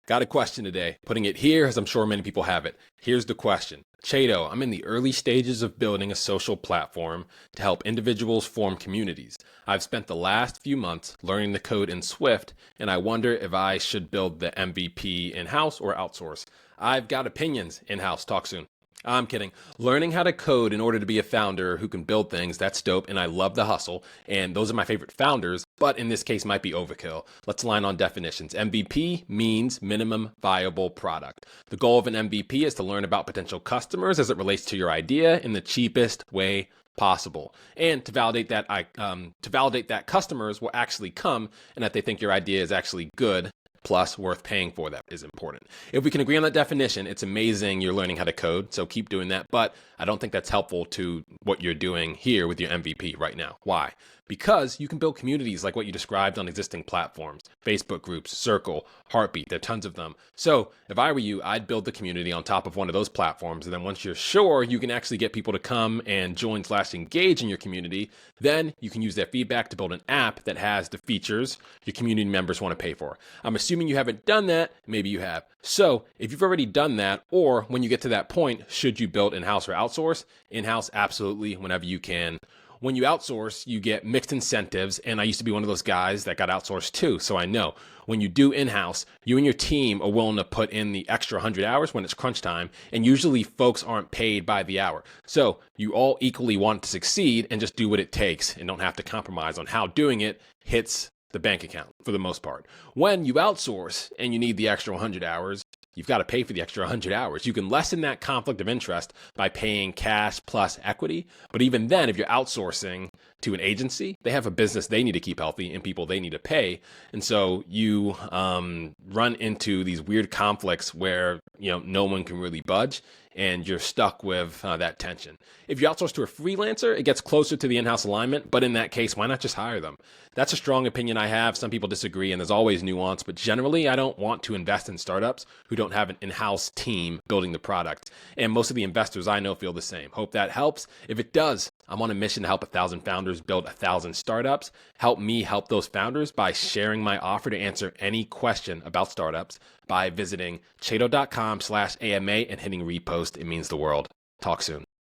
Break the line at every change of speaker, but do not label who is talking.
Got a question today. Putting it here as I'm sure many people have it. Here's the question. Chiedo, I'm in the early stages of building a social platform to help individuals form communities. I've spent the last few months learning the code in Swift, and I wonder if I should build the MVP in-house or outsource. I've got opinions in-house. Talk soon. I'm kidding. Learning how to code in order to be a founder who can build things, that's dope, and I love the hustle, and those are my favorite founders, but in this case might be overkill. Let's align on definitions. MVP means minimum viable product. The goal of an MVP is to learn about potential customers as it relates to your idea in the cheapest way possible, and to validate that customers will actually come and that they think your idea is actually good plus worth paying for. That is important. If we can agree on that definition, it's amazing you're learning how to code, so keep doing that. But I don't think that's helpful to what you're doing here with your MVP right now. Why? Because you can build communities like what you described on existing platforms, Facebook groups, Circle, Heartbeat, there are tons of them. So if I were you, I'd build the community on top of one of those platforms. And then once you're sure you can actually get people to come and join/engage in your community, then you can use their feedback to build an app that has the features your community members want to pay for. I'm assuming you haven't done that. Maybe you have. So if you've already done that, or when you get to that point, should you build in-house or outsource? In-house, absolutely, whenever you can. When you outsource, you get mixed incentives, and I used to be one of those guys that got outsourced too, so I know. When you do in-house, you and your team are willing to put in the extra 100 hours when it's crunch time, and usually folks aren't paid by the hour. So you all equally want to succeed and just do what it takes and don't have to compromise on how doing it hits the bank account for the most part. When you outsource and you need the extra 100 hours, you've got to pay for the extra 100 hours. You can lessen that conflict of interest by paying cash plus equity. But even then, if you're outsourcing to an agency, they have a business they need to keep healthy and people they need to pay. And so you run into these weird conflicts where no one can really budge, and you're stuck with that tension. If you outsource to a freelancer, it gets closer to the in-house alignment, but in that case, why not just hire them? That's a strong opinion I have. Some people disagree, and there's always nuance, but generally, I don't want to invest in startups who don't have an in-house team building the product. And most of the investors I know feel the same. Hope that helps. If it does, I'm on a mission to help 1,000 founders build 1,000 startups. Help me help those founders by sharing my offer to answer any question about startups by visiting chiedo.com/AMA and hitting repost. It means the world. Talk soon.